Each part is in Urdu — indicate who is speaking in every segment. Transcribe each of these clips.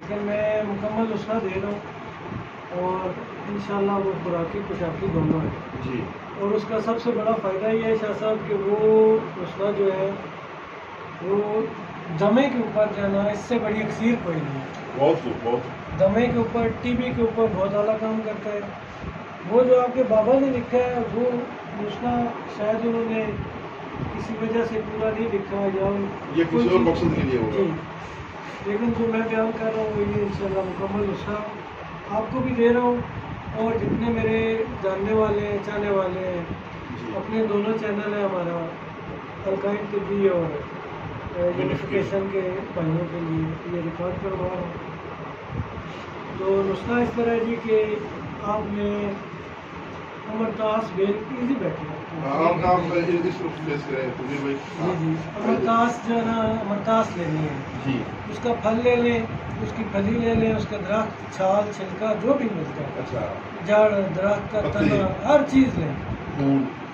Speaker 1: لیکن میں مکمل نسخہ دے رہا ہوں اور انشاءاللہ وہ خوراکی پوشاکی دونوں ہے
Speaker 2: جی.
Speaker 1: اور اس کا سب سے بڑا فائدہ یہ ہے شاہ صاحب کہ وہ نسخہ جو ہے وہ دمے کے اوپر جو ہے نا اس سے بڑی اکثیر کوئی نہیں ہے.
Speaker 2: بہت بہت
Speaker 1: دمے کے اوپر ٹی بی کے اوپر بہت اعلیٰ کام کرتا ہے. وہ جو آپ کے بابا نے لکھا ہے وہ نسخہ شاید انہوں نے کسی وجہ سے پورا نہیں لکھا یا
Speaker 2: یہ کسی اور مقصد کے لیے ہوگا.
Speaker 1: جی لیکن جو میں بیان کر رہا ہوں وہ یہ انشاءاللہ مکمل نسخہ آپ کو بھی دے رہا ہوں اور جتنے میرے جاننے والے ہیں چاہنے والے ہیں اپنے دونوں چینل ہیں ہمارا القائم طبی اور یونیفیکیشن کے بھائیوں کے لیے یہ ریکارڈ کروا رہا ہوں. تو نسخہ اس طرح ہے جی کہ آپ نے امرتاس بیل ایزی بیٹھے امرتاس جو ہے نا امرتاس لینی ہے. اس کا پھل لے لیں اس کی پھلی لے لیں اس کا درخت چھال چھلکا جو بھی ملتا ہے جڑ درخت کا تنا ہر چیز لیں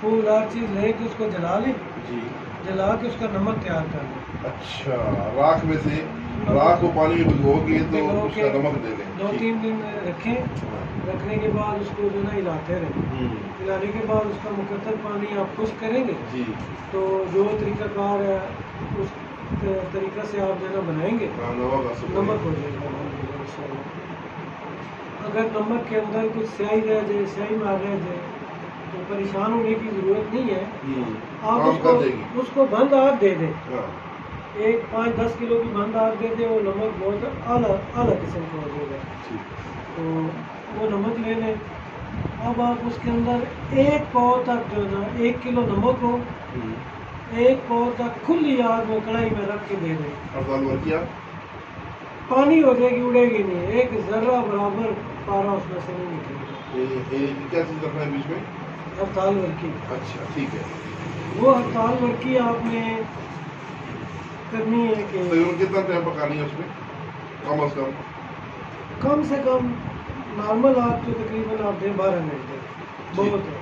Speaker 1: پھول ہر چیز لے کے اس کو جلا لیں جلا کے اس کا نمک تیار کر لیں.
Speaker 2: اچھا راکھ میں سے راکھ کو پانی میں بھگو کے تو اس کا نمک دے دیں
Speaker 1: 2-3 دن رکھیں. رکھنے کے بعد اس کو جو نا ہلاتے رہیں. ہلانے کے بعد اس کا مقطر پانی آپ خشک کریں گے تو جو طریقہ کار ہے اس طریقہ سے آپ جو ہے نا بنائیں گے نمک ہو جائے گا. اگر نمک کے اندر کچھ سیاہی رہ جائے سیاہی میں آ رہ جائے تو پریشان ہونے کی ضرورت نہیں ہے. آپ اس کو بند آگ دے دیں. 5-10 کلو کی بند آگ دے دیں. وہ نمک بہت اعلیٰ قسم کا ہو جائے گا. تو وہ نمک لے لیں. اب آپ اس کے اندر 1 پاؤ تک جو ہے نا 1 کلو نمک ہو 1 پاؤ تک کھلی آگ میں کڑھائی میں رکھ کے دے دیں. پانی ہو جائے گی اڑے گی نہیں. 1 ذرہ برابر پارا اس میں سے نہیں نکلے گا.
Speaker 2: کیا چیز رکھنا ہے بیچ میں
Speaker 1: ہڑتال ورکی.
Speaker 2: اچھا ٹھیک ہے.
Speaker 1: وہ ہڑتال ورکی آپ نے کرنی ہے کہ
Speaker 2: کتنا ٹائم پکانی ہے اس میں
Speaker 1: کم سے کم نارمل آپ تو تقریباً آپ دیں 12 گھنٹے بہت ہے.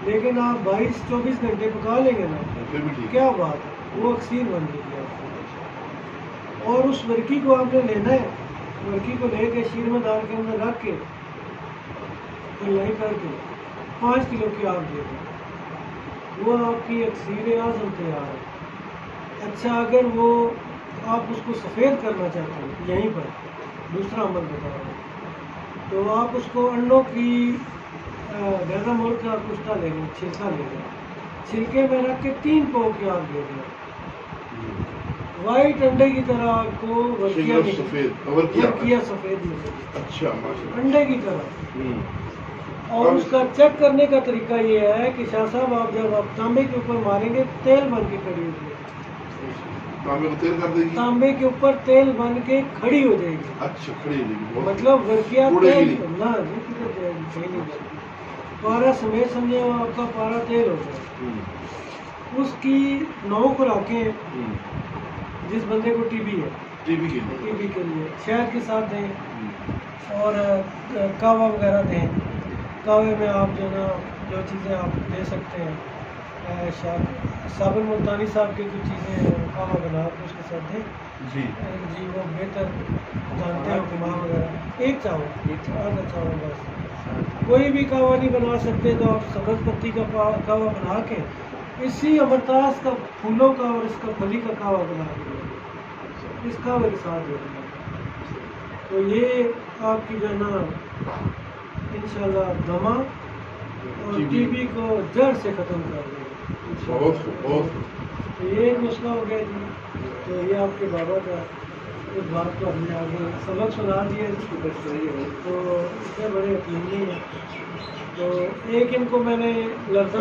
Speaker 1: لیکن آپ 22-24 گھنٹے پکا لیں گے نا کیا بات ہے وہ اکثیر بن جائے گی آپ کو. اور اس ورکی کو آپ نے لینا ہے. ورکی کو لے کے شیرمہ دار کے اندر رکھ کے کر کے 5 کلو کی آپ دے دیں. وہ آپ کی اکثیر اعظم تیار ہے. اچھا اگر وہ آپ اس کو سفید کرنا چاہتے ہیں یہیں پر دوسرا عمل بتا رہا ہوں تو آپ اس کو انڈوں کی بیضہ مول کا کشتہ لے لیں چھلکا لے لیں. چھلکے میں رکھ کے 3 پاؤ کی آگ دے دیں. وائٹ انڈے کی طرح آپ کو ورکیا سفید ملے
Speaker 2: اچھا
Speaker 1: انڈے کی طرح. اور اس کا چیک کرنے کا طریقہ یہ ہے کہ شاہ صاحب آپ جب آپ تانبے کے اوپر ماریں گے تیل بن کے کھڑی ہوگی. تانبے کے اوپر تیل بن کے کھڑی ہو جائے گی.
Speaker 2: اچھا کھڑی ہو جائے گی
Speaker 1: مطلب ورکیا تیل نہ پارا سمیت سمجھے آپ کا پارا تیل ہو جائے. اس کی 9 خوراکیں جس بندے کو ٹی بی ہے ٹی بی کے لیے شہد کے ساتھ دیں اور کہوہ وغیرہ دیں. کہوے میں آپ جو نا جو چیزیں آپ دے سکتے ہیں صابن ملتانی صاحب کی کچھ چیزیں کہوہ بنا کے اس کے ساتھ دیں. جی وہ بہتر جانتے ہیں کماں وغیرہ. 1 چاول آدھا چاول بس. کوئی بھی کہوہ نہیں بنا سکتے تو آپ سبز پتی کا کہوہ بنا کے اسی امرتاس کا پھولوں کا اور اس کا پھلی کا کہوہ بنا کے اس کہوے کے ساتھ دے دیں. تو یہ آپ کی جو ہے نا انشاءاللہ دمہ اور ٹی بی کو جڑ سے ختم کر دے گا. تو یہ ایک مسئلہ ہو گیا جی. تو یہ آپ کے بابا کا اس بات کو ہم نے آگے سبق سنا دیا تو اس میں بڑے یقینی ہیں. تو ایک ان کو میں نے لفظ